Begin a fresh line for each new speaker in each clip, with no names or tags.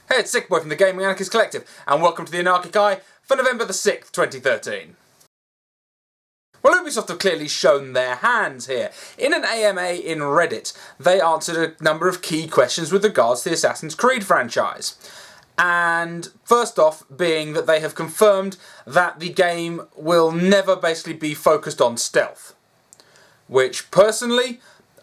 Hey, it's SickBoy from the Gaminganarchist Collective, and welcome to the Anarchic Eye for November the 6th, 2013. Well, Ubisoft have clearly shown their hands here. In an AMA in Reddit, they answered a number of key questions with regards to the Assassin's Creed franchise. And first off being that they have confirmed that the game will never basically be focused on stealth. Which, personally,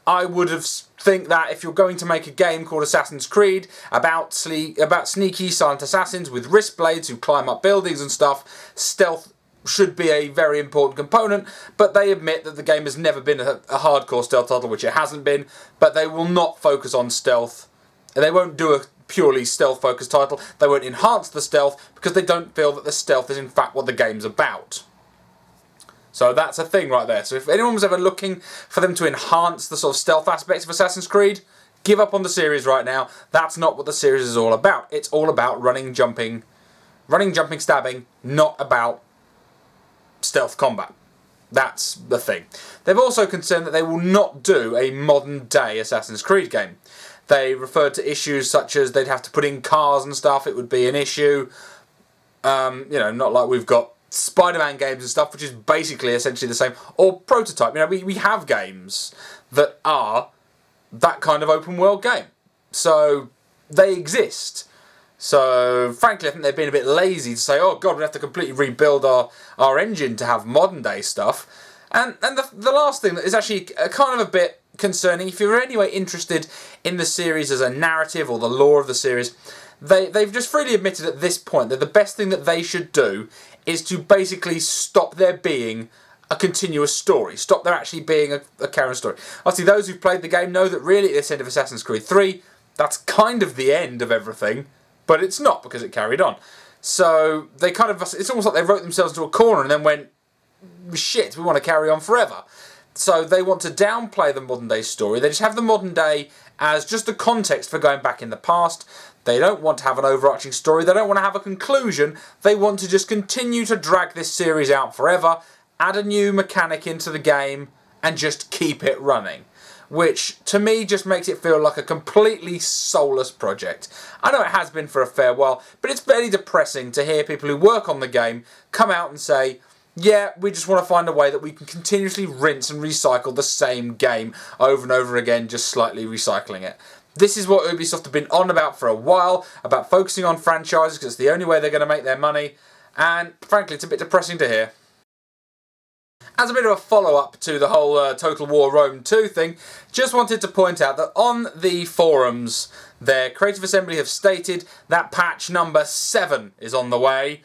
I would have think that if you're going to make a game called Assassin's Creed about sneaky silent assassins with wrist blades who climb up buildings and stuff, stealth should be a very important component, but they admit that the game has never been a hardcore stealth title, which it hasn't been, but they will not focus on stealth. They won't do a purely stealth-focused title. They won't enhance the stealth because they don't feel that the stealth is in fact what the game's about. So that's a thing right there. So if anyone was ever looking for them to enhance the sort of stealth aspects of Assassin's Creed, give up on the series right now. That's not what the series is all about. It's all about running, jumping, stabbing, not about stealth combat. That's the thing. They've also concerned that they will not do a modern-day Assassin's Creed game. They referred to issues such as they'd have to put in cars and stuff. It would be an issue. Not like we've got Spider-Man games and stuff, which is basically essentially the same, or prototype. We have games that are that kind of open world game, so they exist. So frankly, I think they've been a bit lazy to say, oh god, we have to completely rebuild our engine to have modern day stuff. And the last thing that is actually kind of a bit concerning, if you're anyway interested in the series as a narrative or the lore of the series, they've just freely admitted at this point that the best thing that they should do is to basically stop there being a continuous story. Stop there actually being a carrying story. Obviously, those who've played the game know that really at this end of Assassin's Creed 3, that's kind of the end of everything, but it's not because it carried on. So they it's almost like they wrote themselves into a corner and then went, shit, we want to carry on forever. So they want to downplay the modern day story. They just have the modern day as just the context for going back in the past. They don't want to have an overarching story. They don't want to have a conclusion. They want to just continue to drag this series out forever, add a new mechanic into the game, and just keep it running. Which, to me, just makes it feel like a completely soulless project. I know it has been for a fair while, but it's very depressing to hear people who work on the game come out and say, yeah, we just want to find a way that we can continuously rinse and recycle the same game over and over again, just slightly recycling it. This is what Ubisoft have been on about for a while, about focusing on franchises because it's the only way they're going to make their money, and frankly it's a bit depressing to hear. As a bit of a follow-up to the whole Total War Rome 2 thing, just wanted to point out that on the forums their Creative Assembly have stated that patch number 7 is on the way.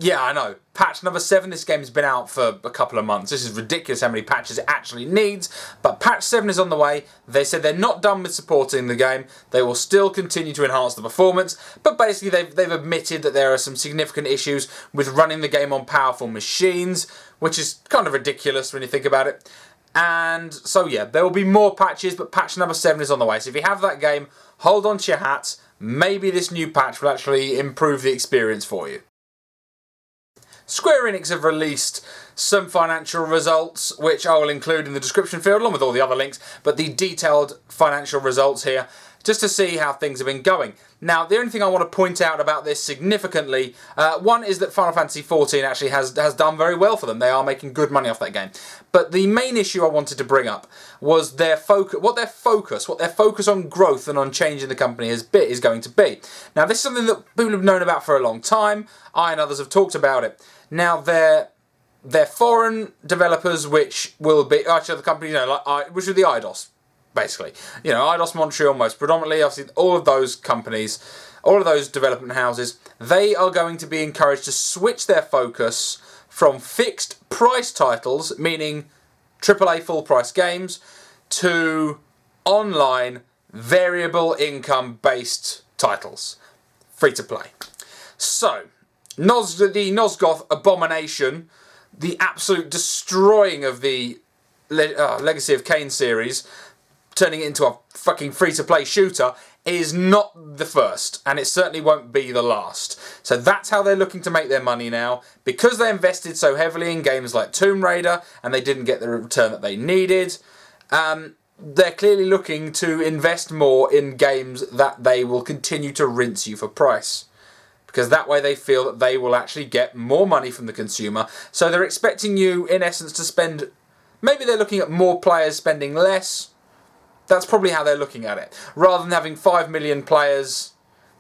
Yeah, I know. Patch number 7, this game's been out for a couple of months. This is ridiculous how many patches it actually needs. But patch 7 is on the way. They said they're not done with supporting the game. They will still continue to enhance the performance. But basically they've admitted that there are some significant issues with running the game on powerful machines, which is kind of ridiculous when you think about it. And so yeah, there will be more patches, but patch number 7 is on the way. So if you have that game, hold on to your hats. Maybe this new patch will actually improve the experience for you. Square-Enix have released some financial results, which I will include in the description field, along with all the other links, but the detailed financial results here, just to see how things have been going. Now, the only thing I want to point out about this significantly, one is that Final Fantasy XIV actually has done very well for them. They are making good money off that game. But the main issue I wanted to bring up was what their focus on growth and on changing the company is going to be. Now, this is something that people have known about for a long time. I and others have talked about it. Now, they're foreign developers, which will be actually the company, which are the IDOS. Basically, IDOS Montreal most predominantly, obviously all of those companies, all of those development houses, they are going to be encouraged to switch their focus from fixed price titles, meaning AAA full price games, to online variable income based titles, free to play. So, the Nosgoth abomination, the absolute destroying of the Legacy of Kain series, turning it into a fucking free-to-play shooter, is not the first, and it certainly won't be the last. So that's how they're looking to make their money now. Because they invested so heavily in games like Tomb Raider, and they didn't get the return that they needed, they're clearly looking to invest more in games that they will continue to rinse you for price. Because that way they feel that they will actually get more money from the consumer. So they're expecting you, in essence, to spend... Maybe they're looking at more players spending less. That's probably how they're looking at it. Rather than having 5 million players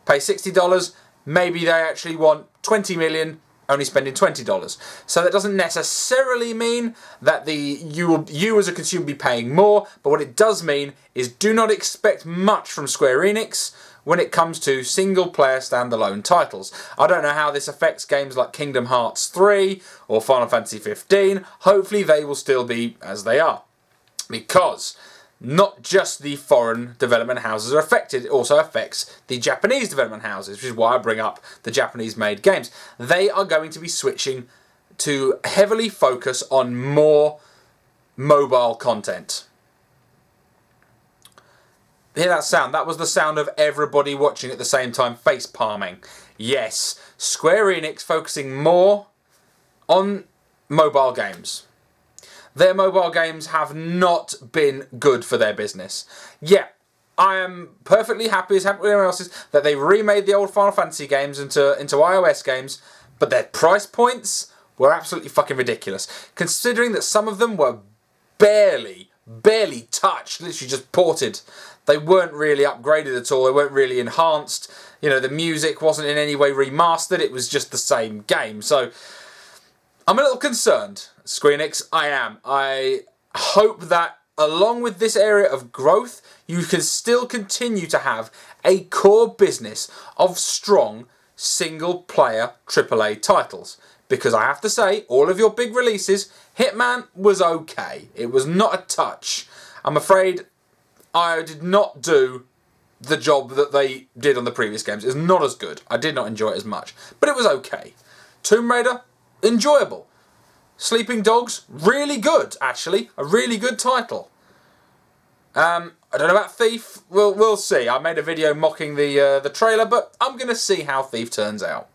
pay $60, maybe they actually want 20 million only spending $20. So that doesn't necessarily mean that you as a consumer be paying more, but what it does mean is do not expect much from Square-Enix when it comes to single-player standalone titles. I don't know how this affects games like Kingdom Hearts 3 or Final Fantasy 15. Hopefully they will still be as they are. Because not just the foreign development houses are affected, it also affects the Japanese development houses, which is why I bring up the Japanese-made games. They are going to be switching to heavily focus on more mobile content. Hear that sound? That was the sound of everybody watching at the same time face palming. Yes, Square Enix focusing more on mobile games. Their mobile games have not been good for their business. Yeah, I am perfectly happy, as happy with everyone else is, that they remade the old Final Fantasy games into iOS games, but their price points were absolutely fucking ridiculous. Considering that some of them were barely touched, literally just ported. They weren't really upgraded at all, they weren't really enhanced. You know, the music wasn't in any way remastered, it was just the same game. So, I'm a little concerned, Square Enix, I am. I hope that along with this area of growth, you can still continue to have a core business of strong single-player AAA titles. Because I have to say, all of your big releases, Hitman was okay. It was not a touch. I'm afraid I did not do the job that they did on the previous games. It's not as good. I did not enjoy it as much. But it was okay. Tomb Raider, enjoyable. Sleeping Dogs, really good, actually. A really good title. I don't know about Thief. We'll see. I made a video mocking the trailer, but I'm going to see how Thief turns out.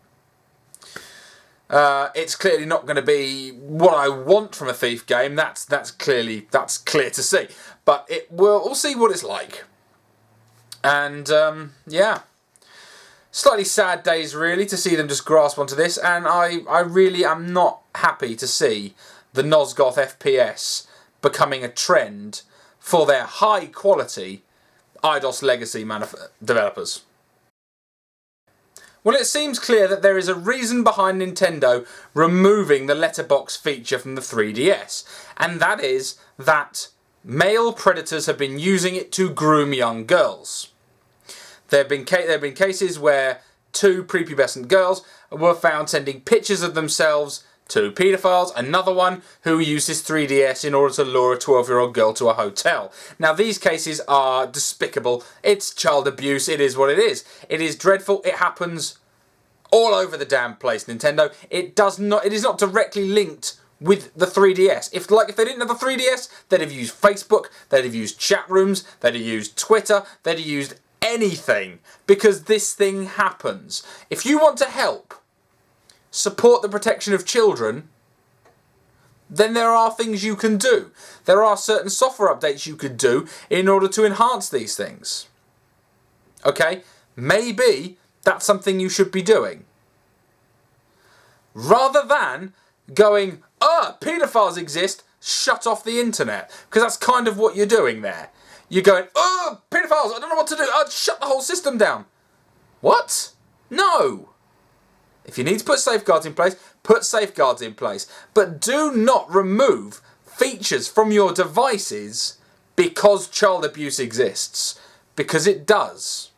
It's clearly not going to be what I want from a Thief game. That's clear to see. But we'll see what it's like. And yeah, slightly sad days really to see them just grasp onto this. And I really am not happy to see the Nosgoth FPS becoming a trend for their high quality Eidos Legacy developers. Well, it seems clear that there is a reason behind Nintendo removing the letterbox feature from the 3DS, and that is that male predators have been using it to groom young girls. There have been cases where two prepubescent girls were found sending pictures of themselves to paedophiles, another one who used his 3DS in order to lure a 12-year-old girl to a hotel. Now, these cases are despicable. It's child abuse. It is what it is. It is dreadful. It happens all over the damn place, Nintendo. It is not directly linked with the 3DS. If they didn't have the 3DS, they'd have used Facebook, they'd have used chat rooms, they'd have used Twitter, they'd have used anything, because this thing happens. If you want to help support the protection of children, then there are things you can do. There are certain software updates you could do in order to enhance these things. Okay? Maybe that's something you should be doing. Rather than going, paedophiles exist, shut off the internet. Because that's kind of what you're doing there. You're going, paedophiles, I don't know what to do. Shut the whole system down. What? No. If you need to put safeguards in place, put safeguards in place. But do not remove features from your devices because child abuse exists. Because it does.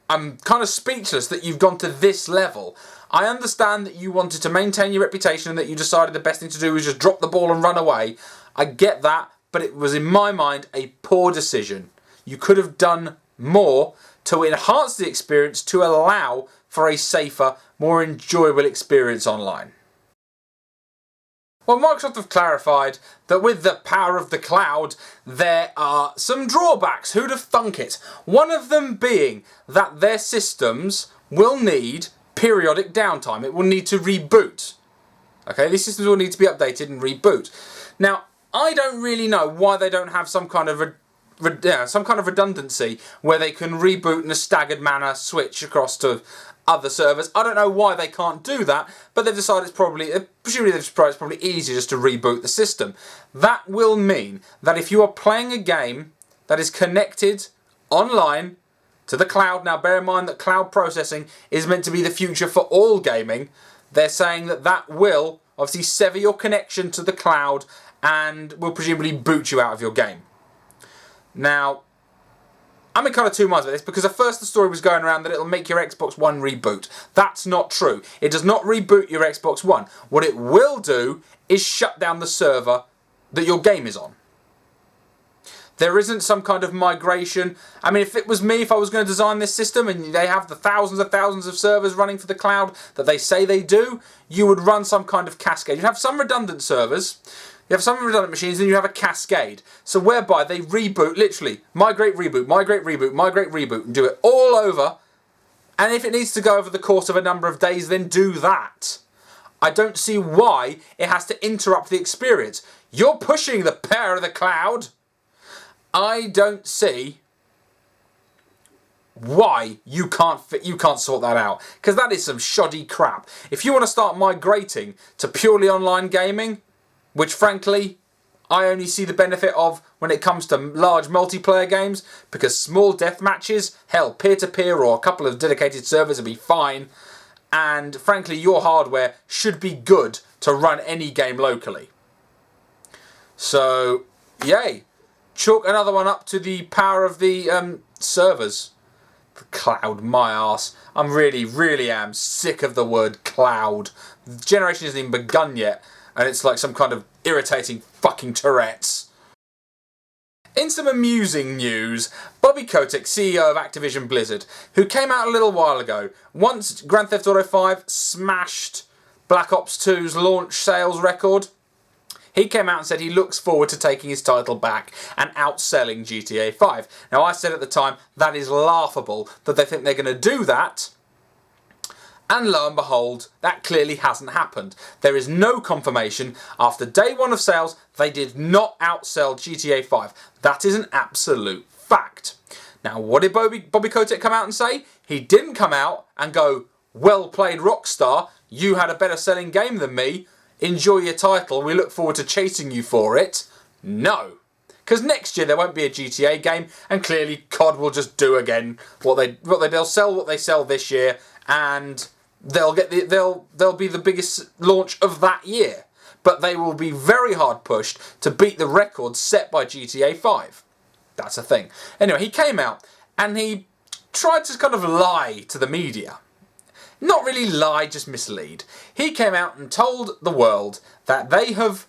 I'm kind of speechless that you've gone to this level. I understand that you wanted to maintain your reputation and that you decided the best thing to do was just drop the ball and run away. I get that, but it was in my mind a poor decision. You could have done more to enhance the experience to allow for a safer, more enjoyable experience online. Well, Microsoft have clarified that with the power of the cloud, there are some drawbacks. Who'd have thunk it? One of them being that their systems will need periodic downtime. It will need to reboot. Okay, these systems will need to be updated and reboot. Now, I don't really know why they don't have some kind of redundancy where they can reboot in a staggered manner, switch across to other servers. I don't know why they can't do that, but they've decided presumably it's probably easier just to reboot the system. That will mean that if you are playing a game that is connected online to the cloud, now bear in mind that cloud processing is meant to be the future for all gaming, they're saying that that will obviously sever your connection to the cloud and will presumably boot you out of your game. Now, I'm in kind of two minds about this, because at first the story was going around that it'll make your Xbox One reboot. That's not true. It does not reboot your Xbox One. What it will do is shut down the server that your game is on. There isn't some kind of migration. I mean, if it was me, if I was going to design this system and they have the thousands of servers running for the cloud that they say they do, you would run some kind of cascade. You'd have some redundant servers, you have some redundant machines, and you have a cascade. So whereby they reboot, literally, migrate, reboot, migrate, reboot, migrate, reboot, and do it all over. And if it needs to go over the course of a number of days, then do that. I don't see why it has to interrupt the experience. You're pushing the power of the cloud. I don't see why you can't sort that out, because that is some shoddy crap. If you want to start migrating to purely online gaming, which frankly I only see the benefit of when it comes to large multiplayer games, because small death matches, hell, peer-to-peer or a couple of dedicated servers would be fine, and frankly your hardware should be good to run any game locally. So, yay. Chalk another one up to the power of the servers. The cloud, my arse. I'm really am sick of the word cloud. The generation hasn't even begun yet, and it's like some kind of irritating fucking Tourette's. In some amusing news, Bobby Kotick, CEO of Activision Blizzard, who came out a little while ago, once Grand Theft Auto 5 smashed Black Ops 2's launch sales record, he came out and said he looks forward to taking his title back and outselling GTA 5. Now, I said at the time, that is laughable that they think they're going to do that. And lo and behold, that clearly hasn't happened. There is no confirmation. After day one of sales, they did not outsell GTA 5. That is an absolute fact. Now, what did Bobby Kotick come out and say? He didn't come out and go, well played Rockstar, you had a better selling game than me. Enjoy your title, we look forward to chasing you for it. No. Because next year there won't be a GTA game, and clearly CoD will just do again they'll sell what they sell this year, and they'll be the biggest launch of that year. But they will be very hard pushed to beat the record set by GTA 5. That's a thing. Anyway, he came out and he tried to kind of lie to the media. Not really lie, just mislead. He came out and told the world that they have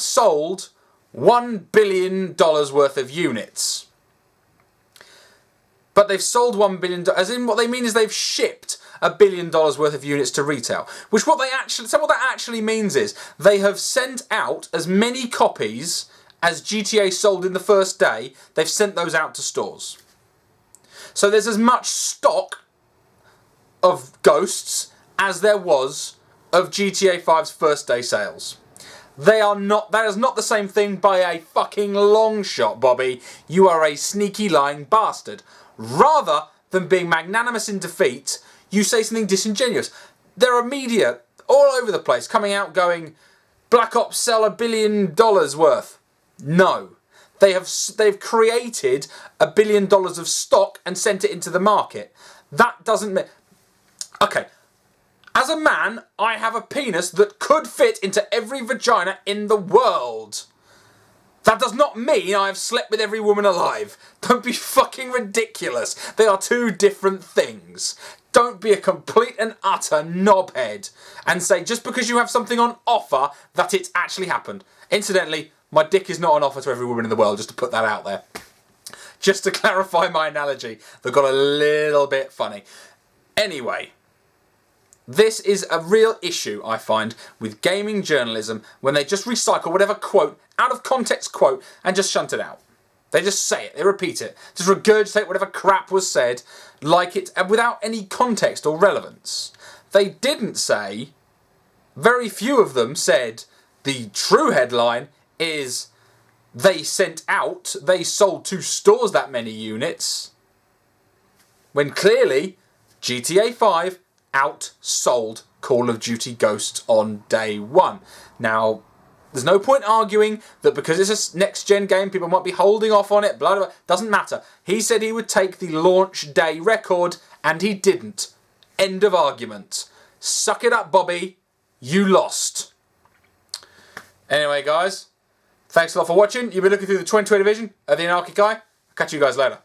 sold $1 billion worth of units. But they've sold $1 billion, as in what they mean is they've shipped $1 billion worth of units to retail. Which what that actually means is they have sent out as many copies as GTA sold in the first day. They've sent those out to stores. So there's as much stock of Ghosts as there was of GTA 5's first day sales. That is not the same thing by a fucking long shot, Bobby. You are a sneaky lying bastard. Rather than being magnanimous in defeat, you say something disingenuous. There are media all over the place coming out going, Black Ops sell $1 billion worth. No. They've created $1 billion of stock and sent it into the market. That doesn't mean... Okay, as a man, I have a penis that could fit into every vagina in the world. That does not mean I have slept with every woman alive. Don't be fucking ridiculous. They are two different things. Don't be a complete and utter knobhead and say just because you have something on offer that it's actually happened. Incidentally, my dick is not on offer to every woman in the world, just to put that out there. Just to clarify my analogy that got a little bit funny. Anyway, this is a real issue, I find, with gaming journalism when they just recycle whatever quote, out of context quote, and just shunt it out. They just say it, they repeat it, just regurgitate whatever crap was said, like it, without any context or relevance. They didn't say, very few of them said, the true headline is they sold to stores that many units, when clearly GTA 5 outsold Call of Duty Ghosts on day one. Now, there's no point arguing that because it's a next-gen game, people might be holding off on it, blah, blah, blah. Doesn't matter. He said he would take the launch day record, and he didn't. End of argument. Suck it up, Bobby. You lost. Anyway, guys, thanks a lot for watching. You've been looking through the 2020 vision of the Anarchic Guy. I'll catch you guys later.